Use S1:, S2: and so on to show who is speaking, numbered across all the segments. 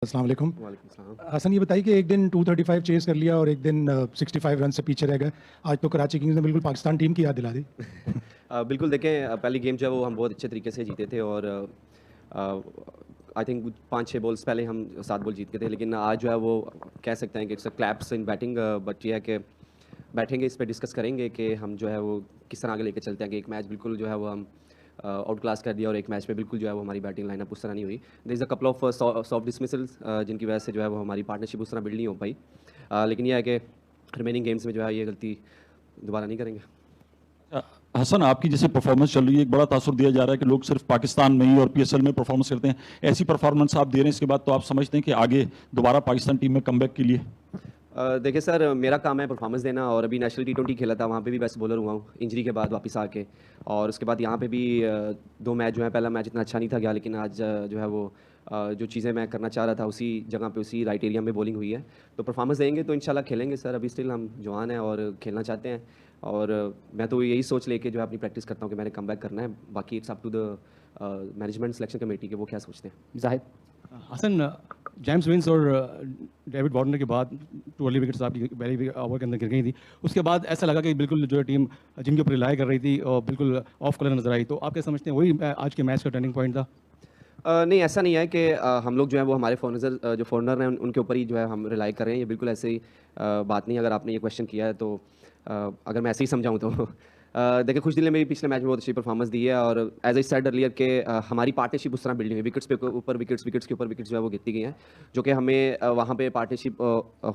S1: अस्सलाम वालेकुम।
S2: वालेकुम सलाम।
S1: हसन, ये बताइए कि एक दिन 235 चेज़ कर लिया और एक दिन 65 रन से पीछे रह गए। आज तो कराची किंग्स ने बिल्कुल पाकिस्तान टीम की याद दिला दी।
S2: बिल्कुल देखें, पहली गेम जो है वो हम बहुत अच्छे तरीके से जीते थे और आई थिंक 5-6 बॉल्स पहले हम 7 बॉल जीत गए थे, लेकिन आज जो है वो कह सकते हैं कि it's a collapse in batting. But ये है कि बैठेंगे, इस पे डिस्कस करेंगे कि हम जो है वो किस तरह आगे लेके चलते हैं कि एक मैच बिल्कुल जो है वो हम आउट क्लास कर दिया और एक मैच में बिल्कुल जो है वो हमारी बैटिंग लाइनअप उस तरह नहीं हुई। There is a couple of soft dismissals जिनकी वजह से जो है वो हमारी पार्टनरशिप उस तरह बिल्ड नहीं हो पाई। लेकिन ये है कि रिमेनिंग गेम्स में जो है ये गलती दोबारा नहीं करेंगे।
S3: हसन, आपकी जैसे परफॉर्मेंस चल रही है, एक बड़ा तासुर दिया जा रहा है कि लोग सिर्फ पाकिस्तान में ही और पीएसएल में परफॉर्मेंस करते हैं। ऐसी परफॉर्मेंस आप दे रहे हैं, इसके बाद तो आप समझते हैं कि आगे दोबारा पाकिस्तान टीम में कमबैक के लिए?
S2: देखिए सर, मेरा काम है परफॉर्मेंस देना और अभी नेशनल T20 खेला था, वहाँ पे भी बेस्ट बॉलर हुआ हूँ इंजरी के बाद वापस आके। और उसके बाद यहाँ पे भी 2 मैच जो है, पहला मैच इतना अच्छा नहीं था गया, लेकिन आज जो है वो जो चीज़ें मैं करना चाह रहा था उसी जगह पे उसी राइट एरिया में बॉलिंग हुई है। तो परफॉर्मेंस देंगे तो इंशाल्लाह खेलेंगे सर। अभी स्टिल हम जवान हैं और खेलना चाहते हैं और मैं तो यही सोच लेके जो है अपनी प्रैक्टिस करता हूँ कि मैंने कमबैक करना है। बाकी it's up to the management selection committee के वो क्या सोचते हैं।
S4: जाहिद।
S5: हसन, जेम्स विंस और डेविड वार्नर के बाद 2 अर्ली विकेट्स आपकी पहले ओवर के अंदर गिर गई थी। उसके बाद ऐसा लगा कि बिल्कुल जो है टीम जिनके ऊपर रिलाई कर रही थी और बिल्कुल ऑफ कलर नजर आई। तो आप क्या समझते हैं वही आज के मैच का टर्निंग पॉइंट था?
S2: नहीं, ऐसा नहीं है कि हम लोग जो है वो हमारे फॉरनर जो फॉरनर हैं उनके ऊपर ही जो है हम रिलाई कर रहे हैं। ये बिल्कुल ऐसे ही बात नहीं। अगर आपने ये क्वेश्चन किया है तो अगर मैं ऐसे ही समझाऊँ तो देखिए, खुशदिल ने मेरी पिछले मैच में बहुत अच्छी परफॉर्मेंस दी है और एज आई सेड अर्लियर के हमारी पार्टनरशिप उस तरह बिल्डिंग हुई, विकेट्स पे ऊपर विकेट्स विकेट्स के ऊपर विकेट्स जो है वो गिरती गई हैं, जो कि हमें वहाँ पे पार्टनरशिप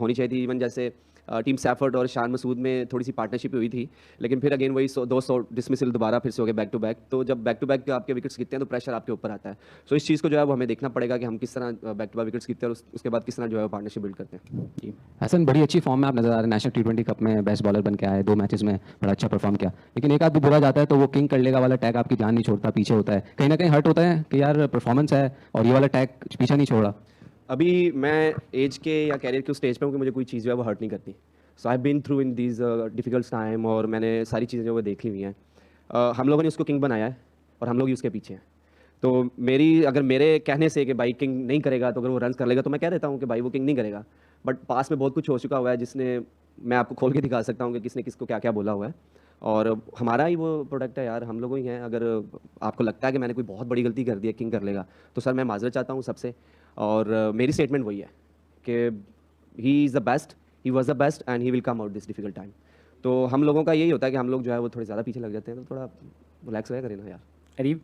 S2: होनी चाहिए थी। इवन जैसे टीम सैफर्ड और शान मसूद में थोड़ी सी पार्टनरशिप हुई थी, लेकिन फिर अगेन वही 200 डिसमिसल दोबारा फिर से हो गए बैक टू बैक। तो जब बैक टू बैक आपके विकेट्स गिरते हैं तो प्रेशर आपके ऊपर आता है। सो इस चीज़ को जो है वो हमें देखना पड़ेगा कि हम किस तरह बैक टू बैक विकेट्स गिरते हैं और उसके बाद किस तरह जो है पार्टनरशिप बिल्ड करते हैं।
S4: जी हसन, बड़ी अच्छी फॉर्म में आप नजर आ रहे हैं। नेशनल T20 कप में बेस्ट बॉलर बन के आए, 2 मैचेस में बड़ा अच्छा परफॉर्म किया, लेकिन एक आध भी बुरा जाता है तो वो किंग कर लेगा वाला टैग आपकी जान नहीं छोड़ता, पीछे होता है। कहीं ना कहीं हर्ट होता है कि यार परफॉर्मेंस है और ये वाला टैग पीछे नहीं छोड़ा।
S2: अभी मैं एज के या कैरियर के उस स्टेज पे हूँ कि मुझे कोई चीज़ जो है वो हर्ट नहीं करती। So I been through in these difficult time और मैंने सारी चीज़ें जो वो देख ली हुई हैं। हम लोगों ने उसको किंग बनाया है और हम लोग ही उसके पीछे हैं। तो अगर मेरे कहने से कि भाई किंग नहीं करेगा, तो अगर वो रन कर लेगा तो मैं कह देता हूँ कि भाई वो किंग नहीं करेगा। बट पास में बहुत कुछ हो चुका हुआ है जिसने, मैं आपको खोल के दिखा सकता हूँ कि किसने किसको क्या क्या बोला हुआ है और हमारा ही वो प्रोडक्ट है यार, हम लोगों ही हैं। अगर आपको लगता है कि मैंने कोई बहुत बड़ी गलती कर दी है, किंग कर लेगा, तो सर मैं माजरत चाहता हूँ सबसे। और मेरी स्टेटमेंट वही है कि he is the best, he was the best and he will come out this difficult time. तो हम लोगों का यही होता है कि हम लोग जो है वो थोड़े ज़्यादा पीछे लग जाते हैं, तो थोड़ा रिलैक्स रहा करें ना यार।
S4: अरीब।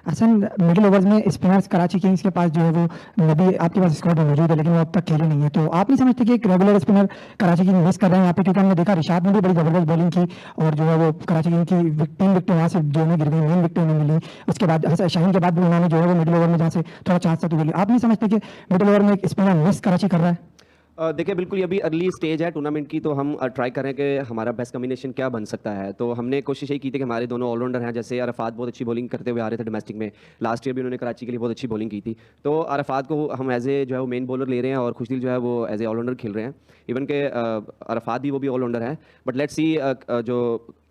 S6: हसन, मिडिल ओवर्स में स्पिनर्स कराची किंग्स के पास जो है वो नबी आपके पास स्क्वाड में मौजूद है, लेकिन वो अब तक खेले नहीं है। तो आप नहीं समझते कि एक regular spinner Karachi Kings miss कर रहे हैं यहाँ पे? क्योंकि हमने देखा रिशाद ने भी बड़ी जबरदस्त बॉलिंग की और जो है वो कराची किंग्स की 3 विकेटें वहाँ से जो है गिर गई, मेन विकेटें उन्हें मिली। उसके बाद शाहीन के बाद भी उन्होंने जो है वो मिडिल ओवर में जहाँ से थोड़ा चांस था तो मिली। आप नहीं समझते कि मिडिल ओवर में एक स्पिनर मिस कराची कर रहा है?
S2: देखिए, बिल्कुल ये अभी अर्ली स्टेज है टूर्नामेंट की, तो हम ट्राई कर रहे हैं कि हमारा बेस्ट कॉम्बिनेशन क्या बन सकता है। तो हमने कोशिश यही की थी कि हमारे दोनों ऑलराउंडर हैं, जैसे अरफात बहुत अच्छी बॉलिंग करते हुए आ रहे थे डोमेस्टिक में, लास्ट ईयर भी उन्होंने कराची के लिए बहुत अच्छी बॉलिंग की थी। तो अरफात को हम एज ए जो है वो मेन बॉलर ले रहे हैं और खुशदिल जो है वो एज ए ऑलराउंडर खेल रहे हैं। इवन के अरफात भी वो भी ऑलराउंडर है। बट लेट्स सी जो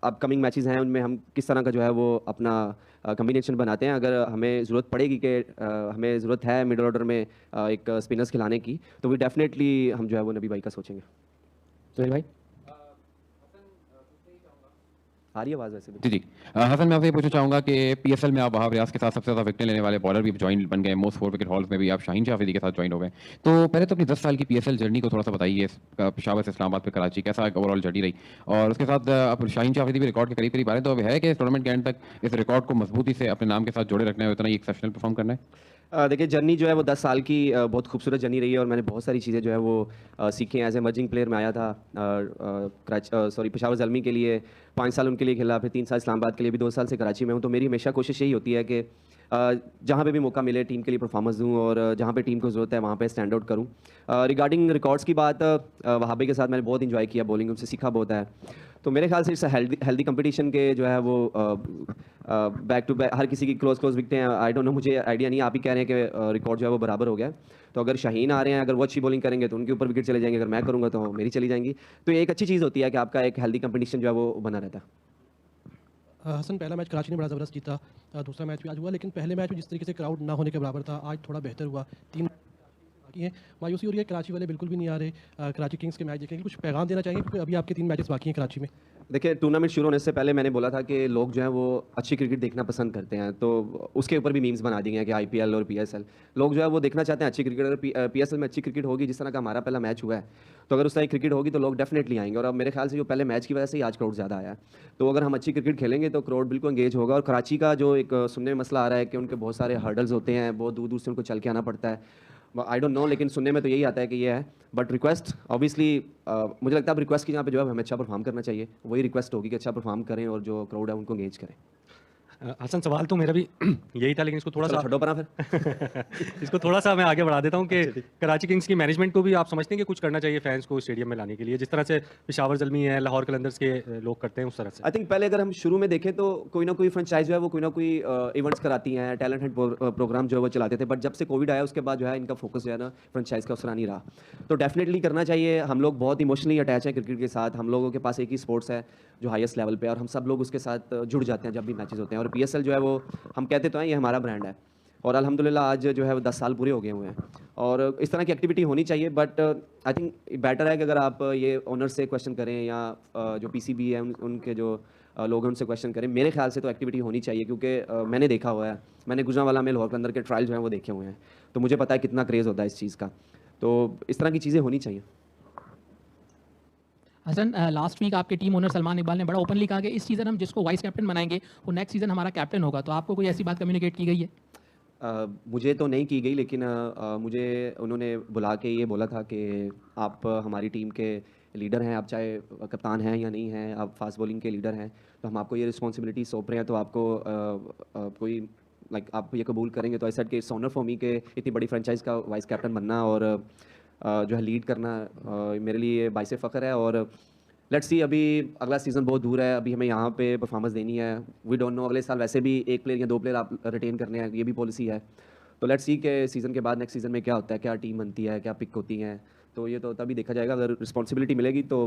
S2: अपकमिंग मैचेस हैं उनमें हम किस तरह का जो है वो अपना कम्बिनेशन बनाते हैं। अगर हमें ज़रूरत पड़ेगी कि हमें ज़रूरत है मिडल ऑर्डर में एक स्पिनर्स खिलाने की, तो वी डेफिनेटली हम जो है वो नबी भाई का सोचेंगे।
S4: सुहेल भाई।
S2: आ रही है आवाज़ वैसे भी?
S7: जी जी। हसन, मैं आपसे ये पूछना चाहूँगा कि पीएसएल में आप वहाब रियाज के साथ सबसे ज़्यादा विकेट लेने वाले बॉलर भी ज्वाइन बन गए। मोस्ट 4 विकेट हॉल्स में भी आप शाहीन शाह अफरीदी के साथ ज्वाइन हो गए। तो पहले तो अपनी 10 साल की पीएसएल जर्नी को थोड़ा सा बताइए, पेशावर से इस्लामाबाद पे कराची कैसा ओवरऑल जर्नी रही, और उसके साथ अब शाहीन शाह अफरीदी भी रिकॉर्ड के करीब करीब आ रहे हैं। तो अब है कि इस टूर्नामेंट के एंड तक इस रिकॉर्ड को मजबूती से अपने नाम के साथ जोड़े रखना है, उतना ही एक्सेप्शनल परफॉर्म करना है?
S2: देखिए, जर्नी जो है वो 10 साल की बहुत खूबसूरत जर्नी रही है और मैंने बहुत सारी चीज़ें जो है वो सीखी हैं। एज एमर्जिंग प्लेयर में आया था पेशावर ज़ल्मी के लिए 5 साल उनके लिए खेला, फिर 3 साल इस्लामाबाद के लिए, भी 2 साल से कराची में हूँ। तो मेरी हमेशा कोशिश यही होती है कि जहाँ पे भी मौका मिले टीम के लिए परफॉर्मेंस दूँ और जहाँ पे टीम को ज़रूरत है वहाँ पे स्टैंड आउट करूँ। रिगार्डिंग रिकॉर्ड्स की बात, वहाबी के साथ मैंने बहुत इंजॉय किया बॉलिंग, उनसे सीखा बहुत है। तो मेरे ख्याल से इस हेल्दी कंपटीशन के जो है वो बैक टू बैक हर किसी की क्लोज विकटें हैं। आई डोंट नो, मुझे आइडिया नहीं। आप ही कह रहे हैं कि रिकॉर्ड जो है वो बराबर हो गया है। तो अगर शाहीन आ रहे हैं, अगर वो अच्छी बॉलिंग करेंगे तो उनके ऊपर विकेट चले जाएंगे, अगर मैं करूँगा तो मेरी चली जाएंगी। तो ये एक अच्छी चीज़ होती है कि आपका एक हेल्दी कंपटीशन जो है वो बना रहता है।
S8: हसन, पहला मैच कराची ने बड़ा ज़बरदस्त जीता, दूसरा मैच भी आज हुआ, लेकिन पहले मैच में जिस तरीके से क्राउड ना होने के बराबर था, आज थोड़ा बेहतर हुआ। 3 बाकी हैं, मायूसी हो रही है, कराची वाले बिल्कुल भी नहीं आ रहे। कराची किंग्स के मैच देखेंगे, कुछ पैगाम देना चाहेंगे क्योंकि अभी आपके 3 मैचेस बाकी हैं कराची में।
S2: देखिए, टूर्नामेंट शुरू होने से पहले मैंने बोला था कि लोग जो हैं वो अच्छी क्रिकेट देखना पसंद करते हैं, तो उसके ऊपर भी मीम्स बना दिए हैं कि आईपीएल और पीएसएल लोग जो है वो देखना चाहते हैं अच्छी क्रिकेट। अगर पीएसएल में अच्छी क्रिकेट होगी, जिस तरह का हमारा पहला मैच हुआ है, तो अगर उस तरह की क्रिकेट होगी तो लोग डेफिनेटली आएंगे। और अब मेरे ख्याल से जो पहले मैच की वजह से ही आज क्राउड ज़्यादा आया है, तो अगर हम अच्छी क्रिकेट खेलेंगे तो क्राउड बिल्कुल एंगेज होगा। और कराची का जो एक सुनने में मसला आ रहा है कि उनके बहुत सारे हर्डल्स होते हैं, बहुत दूर दूर से उनको चल के आना पड़ता है, आई डोंट नो, लेकिन सुनने में तो यही आता है कि ये है। बट रिक्वेस्ट ऑब्वियसली मुझे लगता है अब रिक्वेस्ट की जहाँ पे जो है हमें अच्छा परफॉर्म करना चाहिए, वही रिक्वेस्ट होगी कि अच्छा परफॉर्म करें और जो क्राउड है उनको एंगेज करें।
S9: हसन, सवाल तो मेरा भी यही था, लेकिन इसको थोड़ा सा
S2: छोड़ो पना फिर
S9: इसको थोड़ा सा मैं आगे बढ़ा देता हूँ कि कराची किंग्स की मैनेजमेंट को भी आप समझते हैं कि कुछ करना चाहिए फैंस को स्टेडियम में लाने के लिए, जिस तरह से पेशावर ज़ल्मी है, लाहौर कलंदर्स के लोग करते हैं, उस तरह से।
S2: आई थिंक पहले अगर हम शुरू में देखें तो कोई ना कोई फ्रेंचाइज जो है वो कोई ना कोई इवेंट्स कराती हैं, टैलेंट हंट प्रोग्राम जो है वो चलाते थे। बट जब से कोविड आया उसके बाद जो है इनका फोकस जो है ना फ्रेंचाइज का उस तरह नहीं रहा, तो डेफिनेटली करना चाहिए। हम लोग बहुत इमोशनली अटैच हैं क्रिकेट के साथ, हम लोगों के पास एक ही स्पोर्ट्स है जो हाईएस्ट लेवल पे, और हम सब लोग उसके साथ जुड़ जाते हैं जब भी मैचेस होते हैं। और पीएसएल जो है वो हम कहते तो हैं ये हमारा ब्रांड है, और अल्हम्दुलिल्लाह आज जो है वो 10 साल पूरे हो गए हुए हैं, और इस तरह की एक्टिविटी होनी चाहिए। बट आई थिंक बेटर है कि अगर आप ये ओनर से क्वेश्चन करें या जो पीसीबी है उनके जो लोग हैं उनसे क्वेश्चन करें, मेरे ख्याल से तो एक्टिविटी होनी चाहिए, क्योंकि मैंने देखा हुआ है, मैंने गुजरांवाला में लाहौर कलंदर के ट्रायल जो हैं वो देखे हुए हैं, तो मुझे पता है कितना क्रेज़ होता है इस चीज़ का। तो इस तरह की चीज़ें होनी चाहिए।
S10: हसन, लास्ट वीक आपके टीम ओनर सलमान इकबाल ने बड़ा ओपनली कहा कि इस सीज़न हम जिसको वाइस कैप्टन बनाएंगे वो नेक्स्ट सीज़न हमारा कैप्टन होगा, तो आपको कोई ऐसी बात कम्युनिकेट की गई है?
S2: मुझे तो नहीं की गई, लेकिन मुझे उन्होंने बुला के ये बोला था कि आप हमारी टीम के लीडर हैं, आप चाहे कप्तान हैं या नहीं हैं, आप फास्ट बॉलिंग के लीडर हैं, तो हम आपको ये रिस्पॉन्सिबिलिटी सौंप रहे हैं, तो आपको कोई आप ये कबूल करेंगे। तो आई सेड कि इट्स ऑनर फॉर मी कि इतनी बड़ी फ्रेंचाइज का वाइस कैप्टन बनना और जो है लीड करना मेरे लिए बाइसे फ़ख्र है। और लेट्स सी, अभी अगला सीज़न बहुत दूर है, अभी हमें यहाँ पे परफॉर्मेंस देनी है। वी डोंट नो, अगले साल वैसे भी 1 प्लेयर या 2 प्लेयर आप रिटेन करने हैं, ये भी पॉलिसी है। तो लेट्स सी के सीज़न के बाद नेक्स्ट सीज़न में क्या होता है, क्या टीम बनती है, क्या पिक होती हैं, तो ये तो तभी देखा जाएगा। अगर रिस्पॉन्सिबिलिटी मिलेगी तो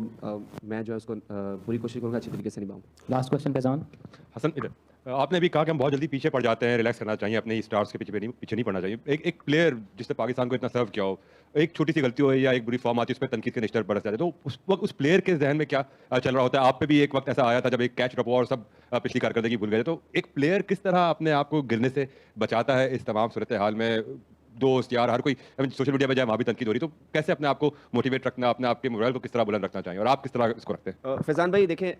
S2: मैं जो है उसको पूरी कोशिश करूँगा अच्छी तरीके से निभाऊँ।
S4: Last question Faizan.
S11: हसन, इधर आपने अभी कहा कि हम बहुत जल्दी पीछे पड़ जाते हैं, रिलैक्स करना चाहिए, अपने स्टार्स के पीछे नहीं पड़ना चाहिए। एक प्लेयर जिसने पाकिस्तान को इतना सर्व किया हो, एक छोटी सी गलती हो या एक बुरी फॉर्म आती है, उस पर तनकीद के निश्तर बरस जाते हैं, तो उस वक्त उस प्लेयर के जहन में क्या चल रहा होता है? आप पे भी एक वक्त ऐसा आया था जब एक कैच ड्रॉप हुआ और सब पिछली कारकर्दगी भूल गए, तो एक प्लेयर किस तरह अपने आप को गिरने से बचाता है इस तमाम सूरत हाल में? दोस्त यार हर कोई सोशल मीडिया पे जाए वहाँ भी तनकीद हो रही, तो कैसे अपने आप को मोटिवेट रखना, अपने आप के मोरल को किस तरह बुलंद रखना चाहिए, और आप किस तरह इसको रखते हैं?
S2: फैज़ान भाई देखें,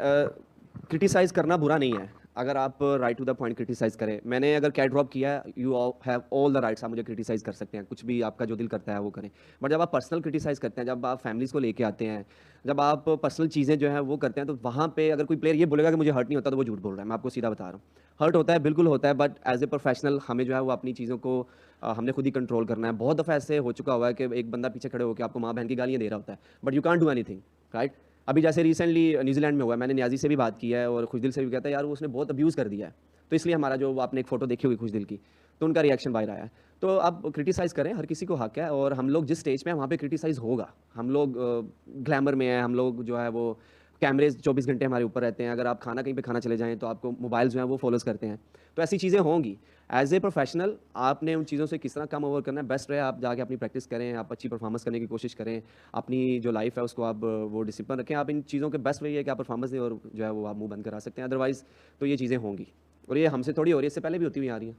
S2: क्रिटिसाइज़ करना बुरा नहीं है अगर आप right to the point criticise करें। मैंने अगर कैट ड्रॉप किया है, you have all the rights, आप मुझे क्रिटिसाइज़ कर सकते हैं, कुछ भी आपका जो दिल करता है वो करें। बट जब आप पर्सनल क्रिटिसाइज़ करते हैं, जब आप फैमिलीज़ को लेके आते हैं, जब आप पर्सनल चीज़ें जो है वो करते हैं, तो वहाँ पे अगर कोई प्लेयर ये बोलेगा कि मुझे हर्ट नहीं होता, तो वो झूठ बोल रहा है। मैं आपको सीधा बता रहा हूँ, हर्ट होता है, बिल्कुल होता है, बट एज ए प्रोफेशनल हमें जो है वो अपनी चीज़ों को हमने खुद ही कंट्रोल करना है। बहुत दफ़ा ऐसे हो चुका हुआ है कि एक बंदा पीछे खड़े होकर आपको माँ बहन की गालियाँ दे रहा होता है, but you can't do anything, right? अभी जैसे रिसेंटली न्यूजीलैंड में हुआ, मैंने न्याजी से भी बात की है और खुशदिल से भी कहता है यार वो उसने बहुत अब्यूज़ कर दिया है, तो इसलिए हमारा जो आपने एक फ़ोटो देखी होगी खुशदिल की, तो उनका रिएक्शन बाहर आया है। तो आप क्रिटिसाइज़ करें, हर किसी को हक है, और हम लोग जिस स्टेज पे हैं वहाँ पे क्रिटिसाइज़ होगा। हम लोग ग्लैमर में हैं, हम लोग जो है वो कैमरेज 24 घंटे हमारे ऊपर रहते हैं। अगर आप खाना कहीं पे खाना चले जाएँ तो आपको मोबाइल जो है वो फॉलोज़ करते हैं, तो ऐसी चीज़ें होंगी। एज ए प्रोफेशनल आपने उन चीज़ों से किस तरह कम ओवर करना है, बेस्ट रहे आप जाके अपनी प्रैक्टिस करें, आप अच्छी परफॉर्मेंस करने की कोशिश करें, अपनी जो लाइफ है उसको आप वो डिसिप्लिन रखें। आप इन चीज़ों के बेस्ट वही है कि आप परफॉर्मेंस दें और जो है वो आप मुँह बंद करा सकते हैं, अदरवाइज़ तो ये चीज़ें होंगी, और ये हमसे थोड़ी हो रही है, इससे पहले भी होती हुई आ रही हैं।